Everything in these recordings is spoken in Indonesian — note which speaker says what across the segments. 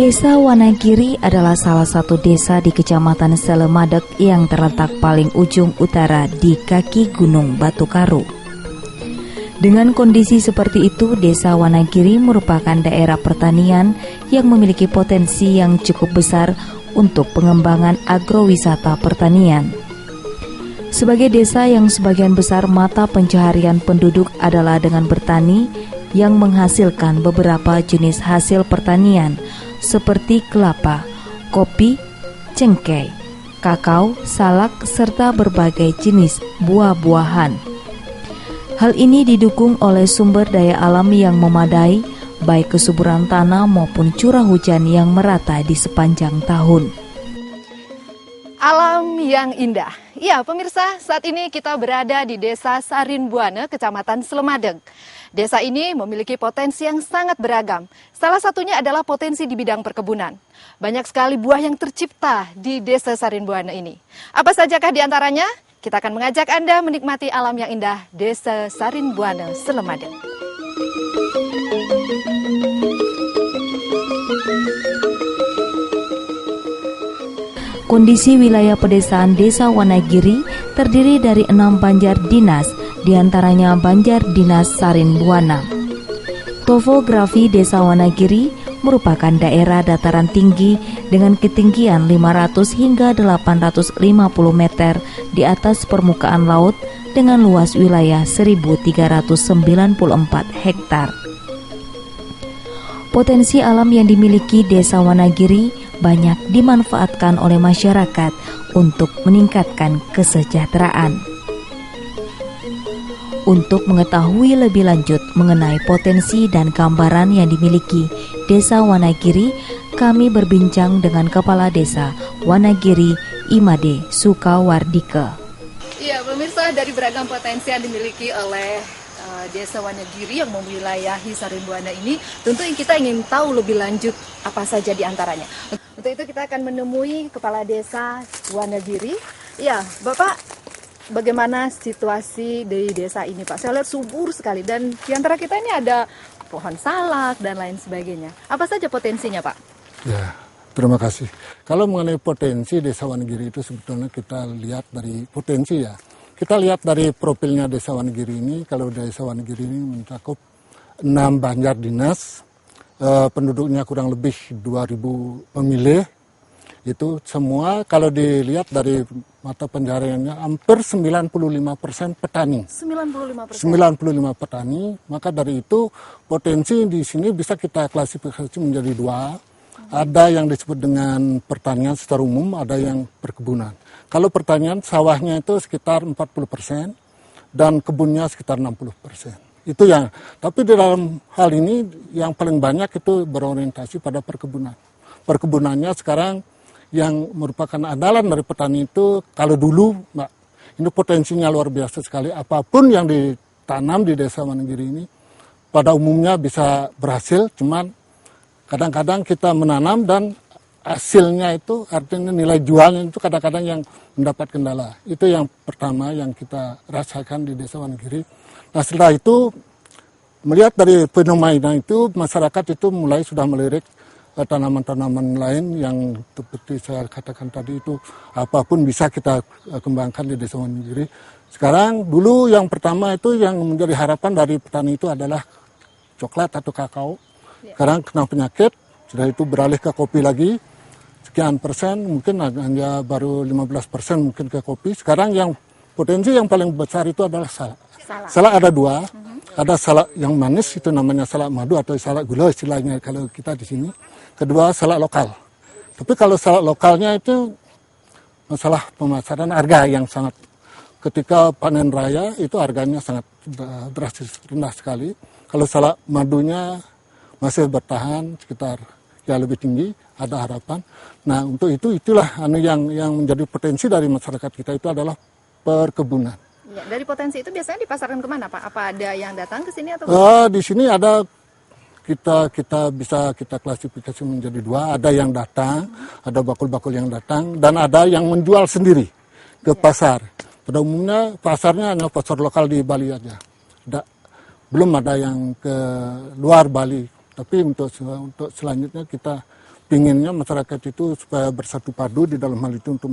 Speaker 1: Desa Wanagiri adalah salah satu desa di Kecamatan Selemadeg yang terletak paling ujung utara di kaki Gunung Batu Karu. Dengan kondisi seperti itu, Desa Wanagiri merupakan daerah pertanian yang memiliki potensi yang cukup besar untuk pengembangan agrowisata pertanian. Sebagai desa yang sebagian besar mata pencaharian penduduk adalah dengan bertani yang menghasilkan beberapa jenis hasil pertanian seperti kelapa, kopi, cengkeh, kakao, salak, serta berbagai jenis buah-buahan. Hal ini didukung oleh sumber daya alam yang memadai, baik kesuburan tanah maupun curah hujan yang merata di sepanjang tahun.
Speaker 2: Alam yang indah. Ya, pemirsa, saat ini kita berada di Desa Sarinbuana, Kecamatan Selemadeg. Desa ini memiliki potensi yang sangat beragam. Salah satunya adalah potensi di bidang perkebunan. Banyak sekali buah yang tercipta di Desa Sarinbuana ini. Apa sajakah di antaranya? Kita akan mengajak Anda menikmati alam yang indah Desa Sarinbuana, Selemadeg.
Speaker 1: Kondisi wilayah pedesaan Desa Wanagiri terdiri dari 6 banjar dinas, diantaranya Banjar Dinas Sarinbuana. Topografi Desa Wanagiri merupakan daerah dataran tinggi dengan ketinggian 500 hingga 850 meter di atas permukaan laut dengan luas wilayah 1.394 hektar. Potensi alam yang dimiliki Desa Wanagiri banyak dimanfaatkan oleh masyarakat untuk meningkatkan kesejahteraan. Untuk mengetahui lebih lanjut mengenai potensi dan gambaran yang dimiliki Desa Wanagiri, kami berbincang dengan Kepala Desa Wanagiri, Imade Sukawardike.
Speaker 2: Iya, pemirsa, dari beragam potensi yang dimiliki oleh Desa Wanagiri yang mewilayahi Sarinbuana ini, tentu kita ingin tahu lebih lanjut apa saja di antaranya. Untuk itu kita akan menemui Kepala Desa Wanagiri. Ya, Bapak, bagaimana situasi di desa ini, Pak? Saya lihat subur sekali dan di antara kita ini ada pohon salak dan lain sebagainya. Apa saja potensinya, Pak?
Speaker 3: Ya, terima kasih. Kalau mengenai potensi Desa Wanagiri itu sebetulnya kita lihat dari potensi ya. Kita lihat dari profilnya Desa Wanagiri ini. Kalau Desa Wanagiri ini mencakup 6 banjar dinas, penduduknya kurang lebih 2.000 pemilih. Itu semua kalau dilihat dari mata pencahariannya hampir 95% petani.
Speaker 2: 95%.
Speaker 3: 95% petani. Maka dari itu potensi di sini bisa kita klasifikasi menjadi 2. Ada yang disebut dengan pertanian secara umum, ada yang perkebunan. Kalau pertanian sawahnya itu sekitar 40% dan kebunnya sekitar 60%. Itu yang. Tapi di dalam hal ini yang paling banyak itu berorientasi pada perkebunan. Perkebunannya sekarang yang merupakan andalan dari petani itu, kalau dulu Mbak, ini potensinya luar biasa sekali. Apapun yang ditanam di Desa Wanagiri ini pada umumnya bisa berhasil, cuman kadang-kadang kita menanam dan hasilnya itu artinya nilai jualnya itu kadang-kadang yang mendapat kendala. Itu yang pertama yang kita rasakan di Desa Wanagiri. Nah, setelah itu melihat dari fenomena itu masyarakat itu mulai sudah melirik tanaman-tanaman lain yang seperti saya katakan tadi itu apapun bisa kita kembangkan di Desa Wanagiri. Sekarang dulu yang pertama itu yang menjadi harapan dari petani itu adalah coklat atau kakao. Sekarang kena penyakit, sudah itu beralih ke kopi lagi. Sekian persen, mungkin hanya baru 15% mungkin ke kopi. Sekarang yang potensi yang paling besar itu adalah salak. Salak ada 2. Ada salak yang manis, itu namanya salak madu atau salak gula istilahnya kalau kita di sini. Kedua, salak lokal. Tapi kalau salak lokalnya itu masalah pemasaran harga yang sangat, ketika panen raya itu harganya sangat drastis rendah sekali. Kalau salak madunya masih bertahan sekitar ya lebih tinggi, ada harapan. Nah untuk itulah yang menjadi potensi dari masyarakat kita itu adalah perkebunan.
Speaker 2: Ya, dari potensi itu biasanya dipasarkan kemana Pak? Apa ada yang datang ke sini atau?
Speaker 3: Di sini ada kita bisa kita klasifikasi menjadi dua. Ada yang datang, ada bakul-bakul yang datang, dan ada yang menjual sendiri ke pasar. Pada umumnya pasarnya hanya pasar lokal di Bali aja. Belum ada yang ke luar Bali. Tapi untuk selanjutnya kita pinginnya masyarakat itu supaya bersatu padu di dalam hal itu untuk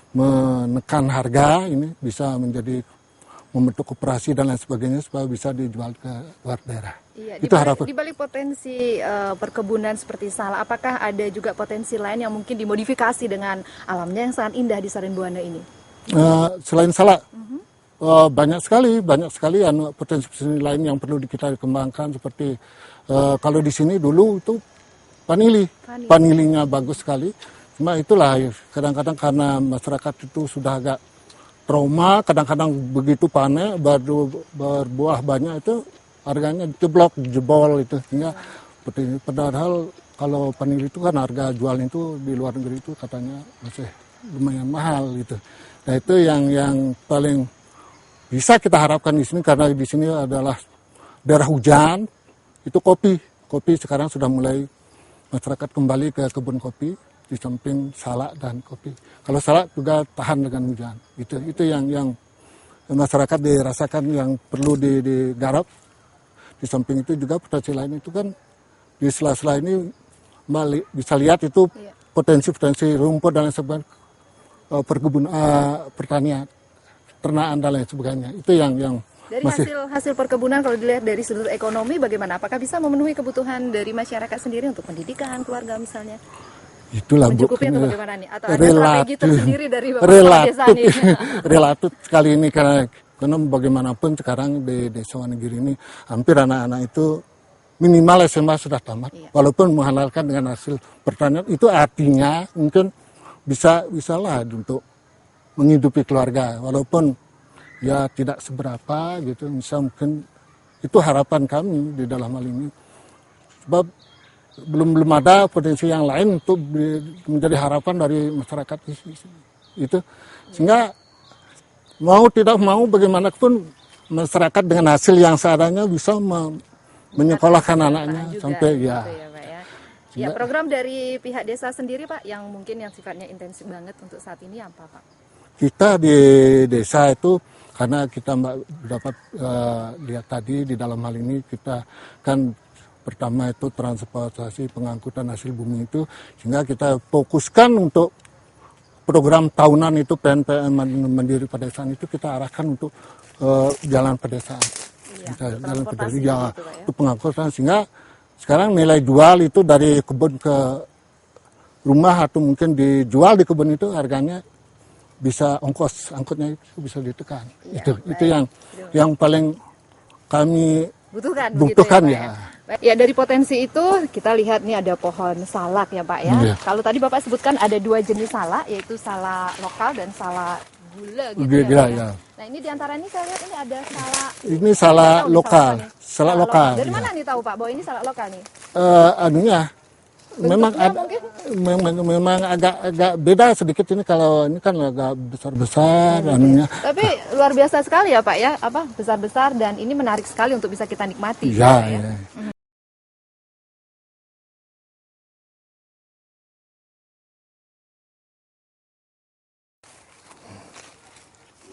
Speaker 3: menekan harga ini, bisa menjadi membentuk koperasi dan lain sebagainya supaya bisa dijual ke luar daerah.
Speaker 2: Iya,
Speaker 3: itu harapan.
Speaker 2: Di balik potensi perkebunan seperti salak, apakah ada juga potensi lain yang mungkin dimodifikasi dengan alamnya yang sangat indah di Sarimbuana ini?
Speaker 3: Selain salak, banyak sekali potensi lain yang perlu kita kembangkan, seperti kalau di sini dulu itu panilinya bagus sekali. Cuma itulah kadang-kadang karena masyarakat itu sudah agak trauma, kadang-kadang begitu panen berbuah banyak itu harganya jebol itu, sehingga padahal kalau panili itu kan harga jualnya itu di luar negeri itu katanya masih lumayan mahal gitu. Nah itu yang paling bisa kita harapkan di sini, karena di sini adalah daerah hujan. Itu kopi sekarang sudah mulai masyarakat kembali ke kebun kopi, di samping salak dan kopi. Kalau salak juga tahan dengan hujan. Itu yang masyarakat dirasakan yang perlu digarap. Di samping itu juga potensi lain itu kan di sela-sela ini bisa lihat itu potensi rumput dan lain sebagainya, perkebunan, pertanian, ternakan dan lain sebagainya. Itu yang
Speaker 2: dari
Speaker 3: masih
Speaker 2: hasil perkebunan, kalau dilihat dari sudut ekonomi bagaimana? Apakah bisa memenuhi kebutuhan dari masyarakat sendiri untuk pendidikan keluarga misalnya?
Speaker 3: Itulah
Speaker 2: mencukupi atau bagaimana nih? Atau ada strategi tersendiri dari Bapak desa nih?
Speaker 3: Relatif kali ini karena bagaimanapun sekarang di Desa Wonogiri ini hampir anak-anak itu minimal SMA sudah tamat. Iya. Walaupun menghalalkan dengan hasil pertanian, itu artinya mungkin bisalah untuk menghidupi keluarga, walaupun ya tidak seberapa gitu. Misal mungkin itu harapan kami di dalam hal ini, sebab belum ada potensi yang lain untuk menjadi harapan dari masyarakat itu, sehingga mau tidak mau bagaimanapun masyarakat dengan hasil yang seadanya bisa menyekolahkan anaknya juga, sampai
Speaker 2: gitu ya, Pak, ya. Ya, program dari pihak desa sendiri Pak yang mungkin yang sifatnya intensif banget untuk saat ini apa Pak?
Speaker 3: Kita di desa itu karena kita dapat lihat tadi di dalam hal ini kita kan pertama itu transportasi pengangkutan hasil bumi itu, sehingga kita fokuskan untuk program tahunan itu PNPM Mandiri Pedesaan itu kita arahkan untuk jalan pedesaan. Iya, jalan pedesaan ya, itu pengangkutan, sehingga sekarang nilai jual itu dari kebun ke rumah atau mungkin dijual di kebun itu harganya bisa angkutnya itu bisa ditekan. Ya, itu yang paling kami butuhkan ya.
Speaker 2: Ya, dari potensi itu kita lihat nih ada pohon salak ya Pak ya. Yeah. Kalau tadi Bapak sebutkan ada 2 jenis salak, yaitu salak lokal dan salak gula gitu ya. Nah ini diantara ini saya lihat ini ada salak. Ini
Speaker 3: salak lokal. Salak lokal.
Speaker 2: Dari mana nih tahu Pak bahwa ini salak lokal nih?
Speaker 3: Memang agak beda sedikit ini, kalau ini kan agak besar-besar anunya.
Speaker 2: Tapi luar biasa sekali ya Pak ya, besar-besar dan ini menarik sekali untuk bisa kita nikmati.
Speaker 3: Ya.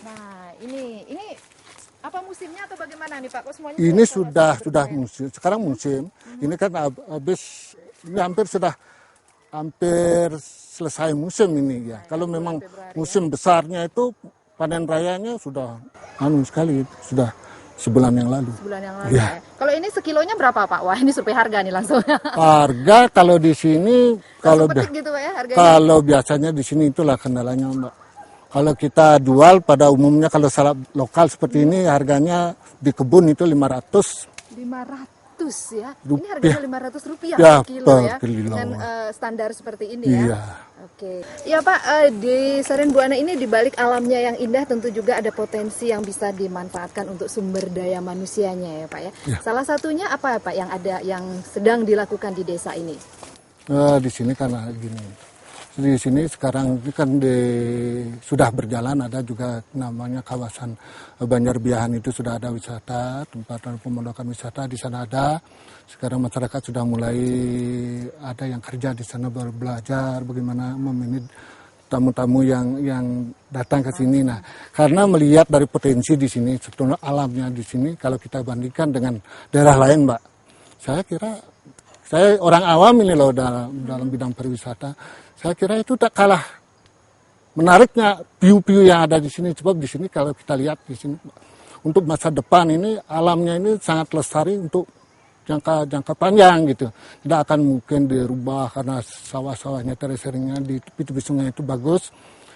Speaker 2: Nah, ini apa musimnya atau bagaimana nih Pak? Kok semuanya
Speaker 3: ini sudah musim. Sekarang musim. Ini kan ini hampir selesai musim ini ya. Kalau memang musim besarnya itu panen rayanya sudah sekali, sudah sebulan yang lalu.
Speaker 2: Ya. Kalau ini sekilonya berapa Pak? Wah, ini survei harga nih langsung.
Speaker 3: Harga kalau di sini
Speaker 2: gitu, Pak, ya,
Speaker 3: kalau biasanya di sini itulah kendalanya Mbak. Kalau kita jual pada umumnya kalau salak lokal seperti ini harganya di kebun itu 500
Speaker 2: ya. Ini
Speaker 3: rupiah.
Speaker 2: harganya Rp500
Speaker 3: Ya,
Speaker 2: per kilo
Speaker 3: per
Speaker 2: ya.
Speaker 3: kilo.
Speaker 2: Dengan standar seperti ini
Speaker 3: Iya.
Speaker 2: ya. Oke. Ya Pak, di Sarin Buana ini dibalik alamnya yang indah tentu juga ada potensi yang bisa dimanfaatkan untuk sumber daya manusianya ya Pak ya.
Speaker 3: Ya.
Speaker 2: Salah satunya apa Pak yang ada yang sedang dilakukan di desa ini?
Speaker 3: Di sini karena gini. Di sini sekarang ini kan sudah berjalan, ada juga namanya kawasan Banjarbiahan itu sudah ada wisata, tempat pemondokan wisata di sana ada. Sekarang masyarakat sudah mulai ada yang kerja di sana belajar bagaimana memanage tamu-tamu yang datang ke sini. Nah, karena melihat dari potensi di sini, sebetulnya alamnya di sini kalau kita bandingkan dengan daerah lain, Mbak, saya kira saya orang awam ini loh dalam bidang pariwisata. Saya kira itu tak kalah menariknya view-view yang ada di sini. Sebab di sini kalau kita lihat di sini untuk masa depan ini alamnya ini sangat lestari untuk jangka panjang gitu. Tidak akan mungkin dirubah karena sawah-sawahnya terseringnya di tepi-tepi sungai itu bagus.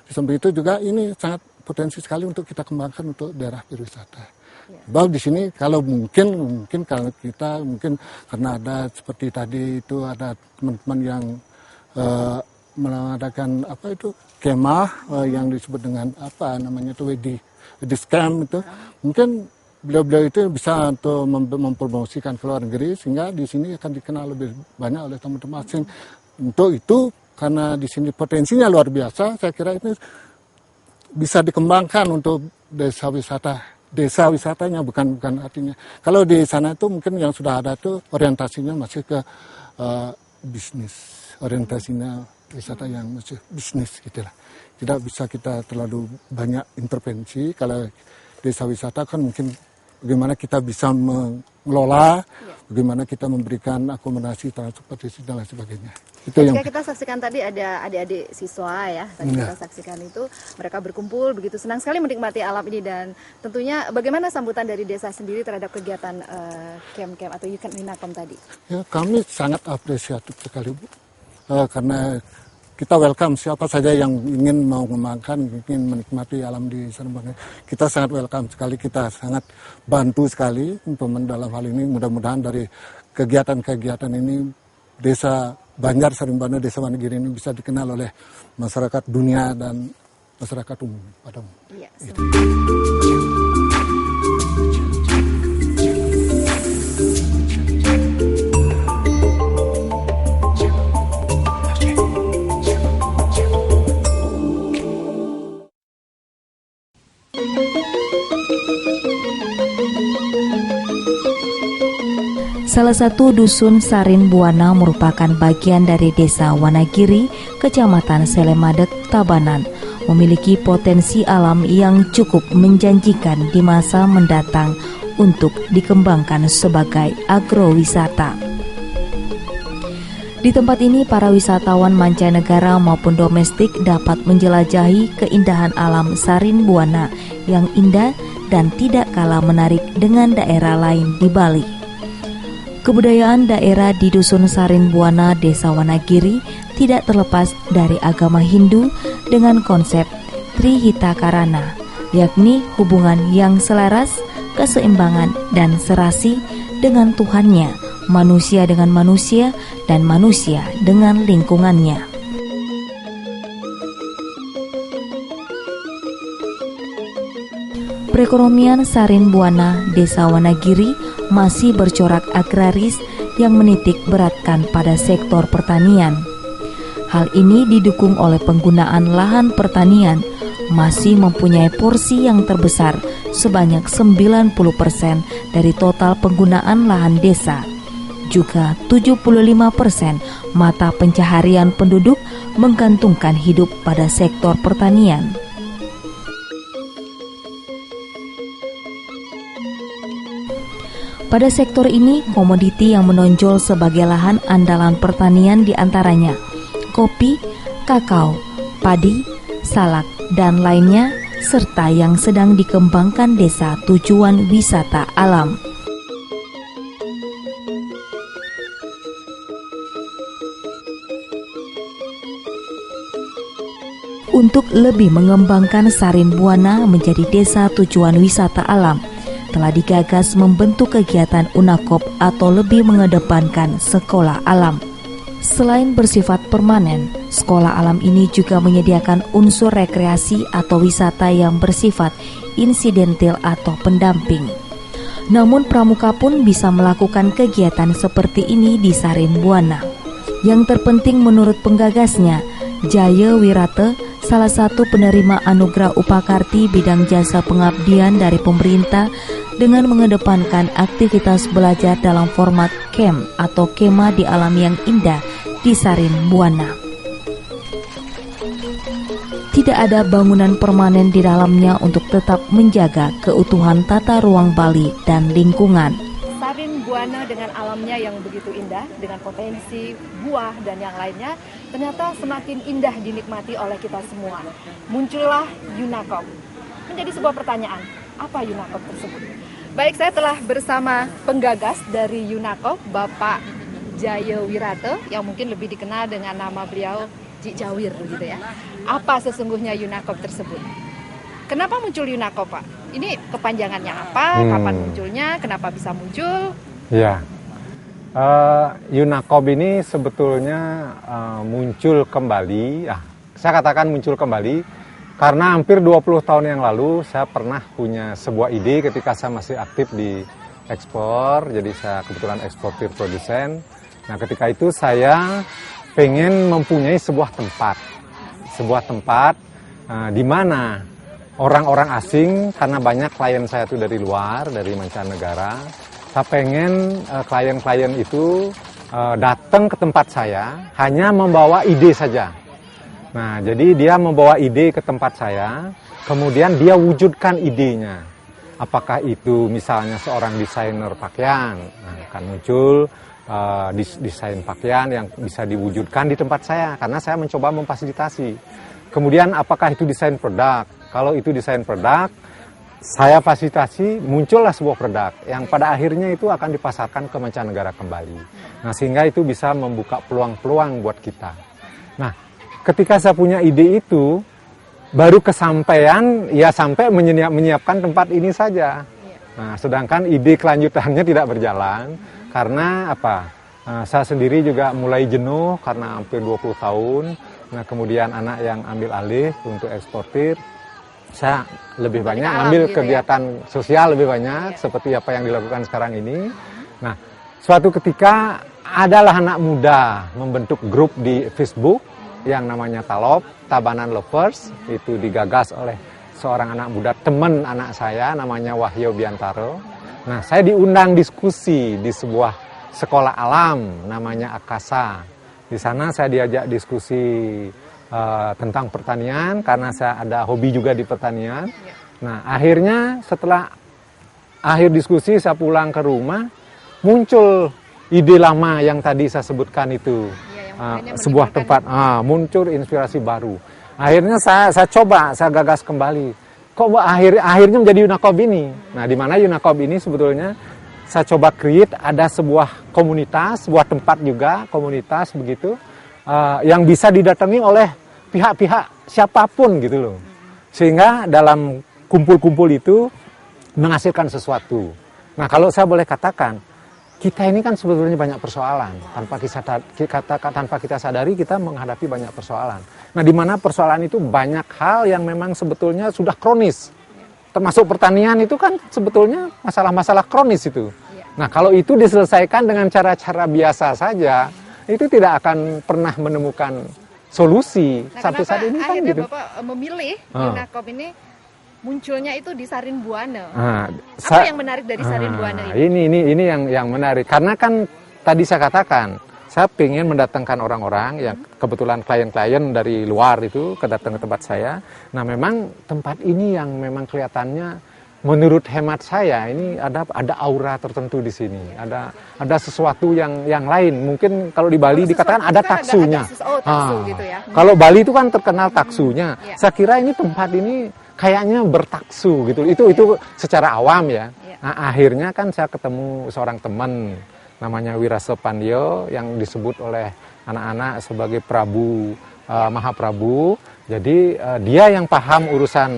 Speaker 3: Di samping itu juga ini sangat potensi sekali untuk kita kembangkan untuk daerah pariwisata. Sebab di sini kalau mungkin kalau kita mungkin karena ada seperti tadi itu ada teman-teman yang mengadakan apa itu kemah yang disebut dengan apa namanya itu wedding camp itu mungkin beliau-beliau itu bisa untuk mempromosikan ke luar negeri sehingga di sini akan dikenal lebih banyak oleh teman-teman asing. Untuk itu karena di sini potensinya luar biasa, saya kira ini bisa dikembangkan untuk desa wisatanya bukan artinya. Kalau di sana itu mungkin yang sudah ada itu orientasinya masih ke bisnis, orientasinya wisata yang masih bisnis gitulah. Tidak bisa kita terlalu banyak intervensi. Kalau desa wisata kan mungkin bagaimana kita bisa mengelola, bagaimana kita memberikan akomodasi, transportasi dan lain sebagainya. Itu
Speaker 2: Ketika kita saksikan tadi ada adik-adik siswa ya, tadi kita saksikan itu mereka berkumpul begitu senang sekali menikmati alam ini dan tentunya bagaimana sambutan dari desa sendiri terhadap kegiatan camp-camp atau Yukan Minakom tadi? Ya,
Speaker 3: kami sangat apresiatif sekali Bu, karena kita welcome siapa saja yang ingin mau mengembangkan, ingin menikmati alam di Sarin Buana. Kita sangat welcome sekali, kita sangat bantu sekali dalam hal ini. Mudah-mudahan dari kegiatan-kegiatan ini desa Banjar Sarin Buana, desa Wonogiri ini bisa dikenal oleh masyarakat dunia dan masyarakat umum pada umum.
Speaker 2: Iya.
Speaker 1: Salah satu dusun Sarin Buana merupakan bagian dari desa Wonogiri, Kecamatan Selemadeg, Tabanan, memiliki potensi alam yang cukup menjanjikan di masa mendatang untuk dikembangkan sebagai agrowisata. Di tempat ini para wisatawan mancanegara maupun domestik dapat menjelajahi keindahan alam Sarin Buana yang indah dan tidak kalah menarik dengan daerah lain di Bali. Kebudayaan daerah di Dusun Sarin Buana, Desa Wonogiri tidak terlepas dari agama Hindu dengan konsep Trihita Karana, yakni hubungan yang selaras, keseimbangan, dan serasi dengan Tuhannya, manusia dengan manusia, dan manusia dengan lingkungannya. Perekonomian Sarin Buana, Desa Wonogiri masih bercorak agraris yang menitik beratkan pada sektor pertanian. Hal ini didukung oleh penggunaan lahan pertanian masih mempunyai porsi yang terbesar sebanyak 90% dari total penggunaan lahan desa. Juga 75% mata pencaharian penduduk menggantungkan hidup pada sektor pertanian. Pada sektor ini, komoditi yang menonjol sebagai lahan andalan pertanian diantaranya kopi, kakao, padi, salak, dan lainnya, serta yang sedang dikembangkan desa tujuan wisata alam. Untuk lebih mengembangkan Sarinbuana menjadi desa tujuan wisata alam, telah digagas membentuk kegiatan UNAKOP atau lebih mengedepankan sekolah alam. Selain bersifat permanen, sekolah alam ini juga menyediakan unsur rekreasi atau wisata yang bersifat insidental atau pendamping. Namun pramuka pun bisa melakukan kegiatan seperti ini di Sarinbuana. Yang terpenting menurut penggagasnya, Jaya Wirata, salah satu penerima anugerah Upakarti bidang jasa pengabdian dari pemerintah, dengan mengedepankan aktivitas belajar dalam format camp atau kemah di alam yang indah di Sarinbuana. Tidak ada bangunan permanen di dalamnya untuk tetap menjaga keutuhan tata ruang Bali dan lingkungan.
Speaker 2: Sarinbuana dengan alamnya yang begitu indah, dengan potensi buah dan yang lainnya, ternyata semakin indah dinikmati oleh kita semua. Muncullah UNAKOP. Menjadi sebuah pertanyaan, apa UNAKOP tersebut? Baik, saya telah bersama penggagas dari UNAKOP, Bapak Jaya Wirata, yang mungkin lebih dikenal dengan nama beliau Ji Jawir, gitu ya. Apa sesungguhnya UNAKOP tersebut? Kenapa muncul UNAKOP, Pak? Ini kepanjangannya apa? Kapan munculnya? Kenapa bisa muncul?
Speaker 4: Ya, UNAKOP ini sebetulnya muncul kembali. Saya katakan muncul kembali karena hampir 20 tahun yang lalu saya pernah punya sebuah ide ketika saya masih aktif di ekspor. Jadi saya kebetulan eksportir produsen. Nah, ketika itu saya pengen mempunyai sebuah tempat di mana orang-orang asing, karena banyak klien saya itu dari luar, dari mancanegara. Saya pengen klien-klien itu datang ke tempat saya hanya membawa ide saja. Nah, jadi dia membawa ide ke tempat saya, kemudian dia wujudkan idenya. Apakah itu misalnya seorang desainer pakaian, akan muncul desain pakaian yang bisa diwujudkan di tempat saya, karena saya mencoba memfasilitasi. Kemudian apakah itu desain produk? Kalau itu desain produk, saya fasilitasi, muncullah sebuah produk yang pada akhirnya itu akan dipasarkan ke mancanegara kembali. Nah, sehingga itu bisa membuka peluang-peluang buat kita. Nah, ketika saya punya ide itu, baru kesampaian, ya sampai menyiapkan tempat ini saja. Nah, sedangkan ide kelanjutannya tidak berjalan, karena apa? Saya sendiri juga mulai jenuh karena hampir 20 tahun. Nah, kemudian anak yang ambil alih untuk eksportir, saya lebih banyak ambil gitu kegiatan sosial lebih banyak, seperti apa yang dilakukan sekarang ini. Nah, suatu ketika adalah anak muda membentuk grup di Facebook yang namanya TALOP, Tabanan Lovers. Itu digagas oleh seorang anak muda, teman anak saya, namanya Wahyu Biantaro. Nah, saya diundang diskusi di sebuah sekolah alam namanya Akasa. Di sana saya diajak diskusi tentang pertanian, karena saya ada hobi juga di pertanian. Nah, akhirnya setelah akhir diskusi saya pulang ke rumah, muncul ide lama yang tadi saya sebutkan itu. Sebuah tempat, muncul inspirasi baru. Akhirnya saya coba, saya gagas kembali. Kok akhirnya menjadi UNAKOP ini? Nah, di mana UNAKOP ini sebetulnya saya coba create, ada sebuah komunitas, sebuah tempat juga, komunitas begitu, yang bisa didatangi oleh pihak-pihak siapapun gitu loh. Sehingga dalam kumpul-kumpul itu menghasilkan sesuatu. Nah, kalau saya boleh katakan, kita ini kan sebetulnya banyak persoalan. Tanpa kita sadari, kita menghadapi banyak persoalan. Nah, di mana persoalan itu banyak hal yang memang sebetulnya sudah kronis. Termasuk pertanian itu kan sebetulnya masalah-masalah kronis itu. Nah, kalau itu diselesaikan dengan cara-cara biasa saja, itu tidak akan pernah menemukan solusi.
Speaker 2: Nah,
Speaker 4: sampai saat ini kan gitu.
Speaker 2: Bapak memilih UNAKOP ini munculnya itu di Sarinbuana.
Speaker 4: Apa
Speaker 2: yang menarik dari Sarinbuana
Speaker 4: ini? Ini yang menarik. Karena kan tadi saya katakan, saya ingin mendatangkan orang-orang yang kebetulan klien-klien dari luar itu datang ke tempat saya. Nah, memang tempat ini yang memang kelihatannya menurut hemat saya ini ada aura tertentu di sini. Ada sesuatu yang lain. Mungkin kalau di Bali dikatakan ada taksunya.
Speaker 2: Gitu ya.
Speaker 4: Kalau Bali itu kan terkenal taksunya. Saya kira ini tempat ini kayaknya bertaksu gitu. Itu secara awam ya. Nah, akhirnya kan saya ketemu seorang teman namanya Wirasa Pandio yang disebut oleh anak-anak sebagai Prabu Mahaprabu. Jadi dia yang paham urusan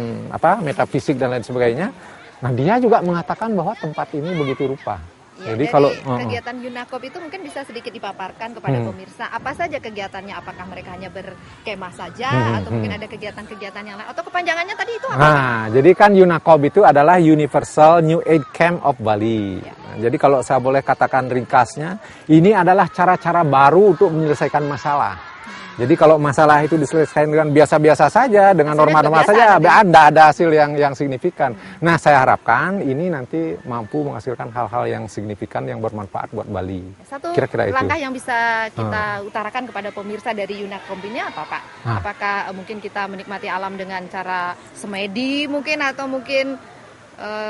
Speaker 4: metafisik dan lain sebagainya. Nah dia juga mengatakan bahwa tempat ini begitu rupa.
Speaker 2: Ya,
Speaker 4: jadi
Speaker 2: dari
Speaker 4: kalau
Speaker 2: kegiatan Yunakop itu mungkin bisa sedikit dipaparkan kepada pemirsa. Apa saja kegiatannya? Apakah mereka hanya berkemah saja atau mungkin ada kegiatan-kegiatan yang lain? Atau kepanjangannya tadi itu apa?
Speaker 4: Nah, jadi kan Yunakop itu adalah Universal New Age Camp of Bali.
Speaker 2: Ya.
Speaker 4: Nah, jadi kalau saya boleh katakan ringkasnya, ini adalah cara-cara baru untuk menyelesaikan masalah. Jadi kalau masalah itu diselesaikan dengan biasa-biasa saja, dengan norma-norma saja, ada hasil yang signifikan. Nah, saya harapkan ini nanti mampu menghasilkan hal-hal yang signifikan, yang bermanfaat buat Bali.
Speaker 2: Satu
Speaker 4: Kira-kira
Speaker 2: langkah
Speaker 4: itu
Speaker 2: yang bisa kita utarakan kepada pemirsa dari Yunakop ini apa, Pak? Apakah mungkin kita menikmati alam dengan cara semedi mungkin, atau mungkin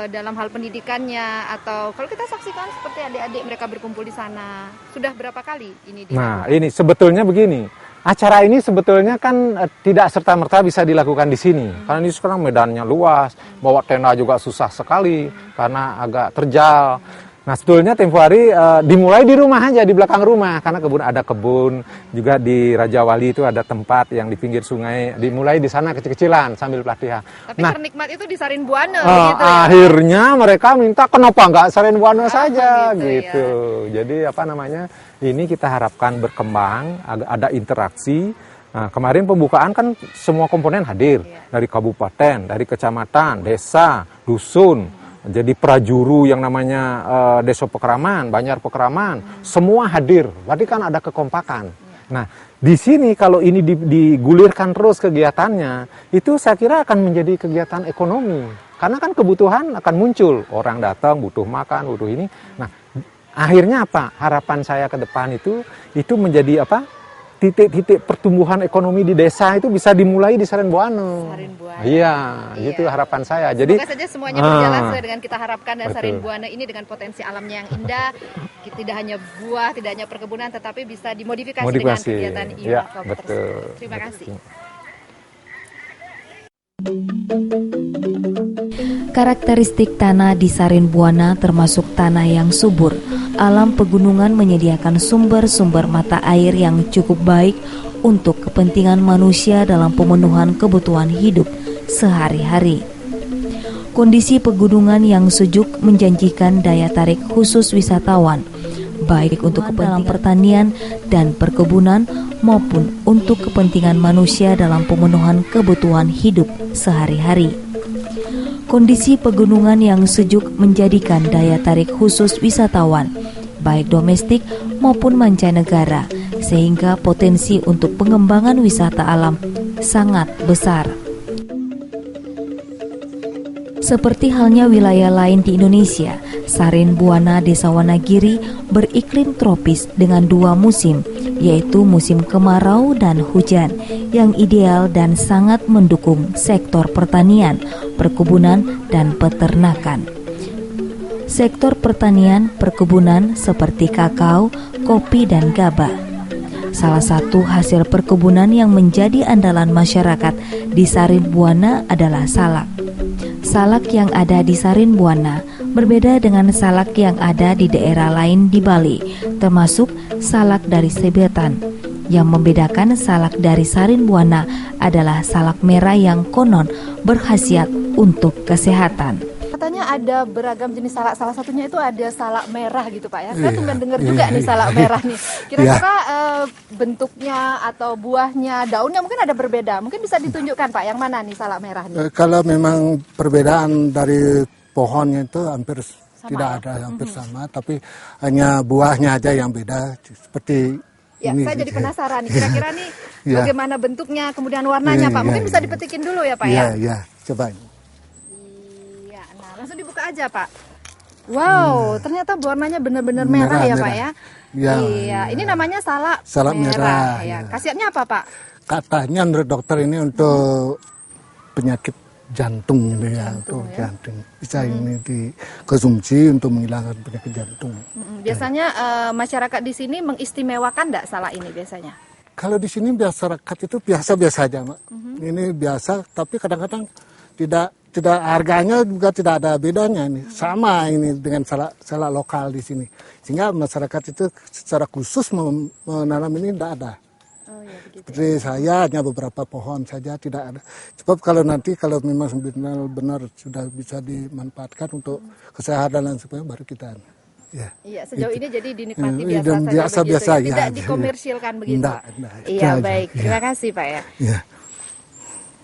Speaker 2: dalam hal pendidikannya, atau kalau kita saksikan seperti adik-adik mereka berkumpul di sana. Sudah berapa kali ini?
Speaker 4: Nah, ini sebetulnya begini. Acara ini sebetulnya kan tidak serta-merta bisa dilakukan di sini. Karena ini sekarang medannya luas, bawa tenda juga susah sekali karena agak terjal. Nah, sebetulnya tempo hari dimulai di rumah aja, di belakang rumah. Karena ada kebun, juga di Raja Wali itu ada tempat yang di pinggir sungai. Dimulai di sana kecil-kecilan sambil pelatihan.
Speaker 2: Tapi ternikmat itu di Sarin Buana
Speaker 4: gitu ya? Akhirnya mereka minta kenapa nggak Sarin Buana saja gitu. Ya. Jadi ini kita harapkan berkembang, ada interaksi. Nah, kemarin pembukaan kan semua komponen hadir. Dari kabupaten, dari kecamatan, desa, dusun. Jadi prajuru yang namanya Desa Pekraman, Banjar Pekraman, semua hadir. Berarti kan ada kekompakan. Nah, di sini kalau ini digulirkan terus kegiatannya, itu saya kira akan menjadi kegiatan ekonomi. Karena kan kebutuhan akan muncul. Orang datang butuh makan, butuh ini. Nah, akhirnya apa? Harapan saya ke depan itu menjadi titik-titik pertumbuhan ekonomi di desa itu bisa dimulai di Sarin Buana. Iya, gitu harapan saya. Jadi
Speaker 2: semoga saja semuanya berjalan sesuai dengan kita harapkan, dan Sarin Buana ini dengan potensi alamnya yang indah, tidak hanya buah, tidak hanya perkebunan, tetapi bisa dimodifikasi dengan kegiatan Yunakop tersebut. Terima kasih.
Speaker 1: Karakteristik tanah di Sarin Buana termasuk tanah yang subur. Alam pegunungan menyediakan sumber-sumber mata air yang cukup baik untuk kepentingan manusia dalam pemenuhan kebutuhan hidup sehari-hari. Kondisi pegunungan yang sejuk menjanjikan daya tarik khusus wisatawan, baik untuk kepentingan pertanian dan perkebunan maupun untuk kepentingan manusia dalam pemenuhan kebutuhan hidup sehari-hari. Kondisi pegunungan yang sejuk menjadikan daya tarik khusus wisatawan, baik domestik maupun mancanegara, sehingga potensi untuk pengembangan wisata alam sangat besar. Seperti halnya wilayah lain di Indonesia, Sarin Buana Desa Wonogiri beriklim tropis dengan 2 musim, yaitu musim kemarau dan hujan, yang ideal dan sangat mendukung sektor pertanian, perkebunan, dan peternakan. Sektor pertanian, perkebunan seperti kakao, kopi, dan gabah. Salah satu hasil perkebunan yang menjadi andalan masyarakat di Sarin Buana adalah salak. Salak yang ada di Sarin Buana berbeda dengan salak yang ada di daerah lain di Bali, termasuk salak dari Sebetan. Yang membedakan salak dari Sarin Buana adalah salak merah yang konon berkhasiat untuk kesehatan.
Speaker 2: Katanya ada beragam jenis salak, salah satunya itu ada salak merah gitu Pak ya. Saya tumben dengar juga nih salak merah nih. Kira-kira bentuknya atau buahnya, daunnya mungkin ada berbeda. Mungkin bisa ditunjukkan Pak, yang mana nih salak merah nih?
Speaker 3: Kalau memang perbedaan dari pohonnya itu hampir sama, tidak ada, hampir sama. Tapi hanya buahnya aja yang beda. Seperti ini.
Speaker 2: Saya jadi penasaran nih, kira-kira nih bagaimana bentuknya, kemudian warnanya Pak. Mungkin bisa dipetikin dulu ya Pak ya?
Speaker 3: Iya, coba.
Speaker 2: Langsung dibuka aja Pak. Wow, ternyata warnanya benar-benar merah ya Pak ya. Iya, ini namanya salak merah. Ya. Khasiatnya apa Pak?
Speaker 3: Katanya menurut dokter ini untuk penyakit jantung gitu ya, untuk jantung. Bisa ini dikonsumsi untuk menghilangkan penyakit jantung.
Speaker 2: Biasanya masyarakat di sini mengistimewakan enggak salak ini biasanya?
Speaker 3: Kalau di sini masyarakat itu biasa-biasa aja, Mbak. Ini biasa, tapi kadang-kadang tidak harganya juga tidak ada bedanya nih, sama ini dengan salak lokal di sini, sehingga masyarakat itu secara khusus menanam ini tidak ada. Seperti saya hanya beberapa pohon saja, tidak ada. Sebab kalau nanti kalau memang benar-benar sudah bisa dimanfaatkan untuk kesehatan dan sebagainya, baru kita. Ya,
Speaker 2: iya, sejauh ini jadi dinikmati
Speaker 3: biasa-biasa
Speaker 2: begitu,
Speaker 3: ya.
Speaker 2: Tidak dikomersilkan begitu.
Speaker 3: Enggak,
Speaker 2: iya, baik. Terima kasih, Pak ya.
Speaker 3: Ya.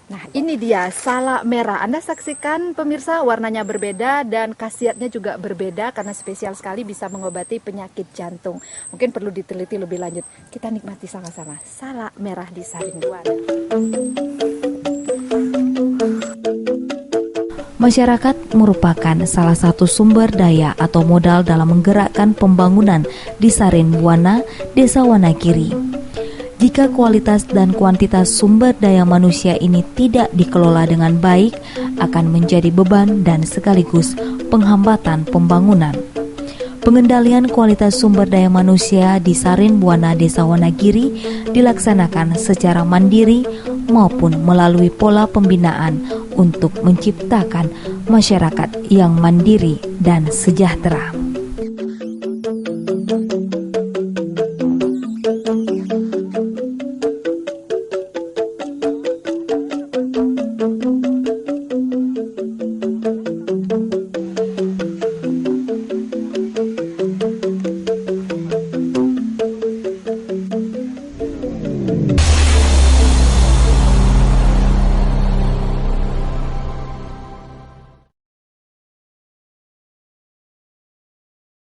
Speaker 2: Nah, ini dia salak merah. Anda saksikan pemirsa, warnanya berbeda dan khasiatnya juga berbeda karena spesial sekali bisa mengobati penyakit jantung. Mungkin perlu diteliti lebih lanjut. Kita nikmati sama-sama salak merah di Saringbuana.
Speaker 1: Masyarakat merupakan salah satu sumber daya atau modal dalam menggerakkan pembangunan di Saringbuana, Desa Wonogiri. Jika kualitas dan kuantitas sumber daya manusia ini tidak dikelola dengan baik, akan menjadi beban dan sekaligus penghambatan pembangunan. Pengendalian kualitas sumber daya manusia di Saringbuana, Desa Wonogiri dilaksanakan secara mandiri maupun melalui pola pembinaan untuk menciptakan masyarakat yang mandiri dan sejahtera.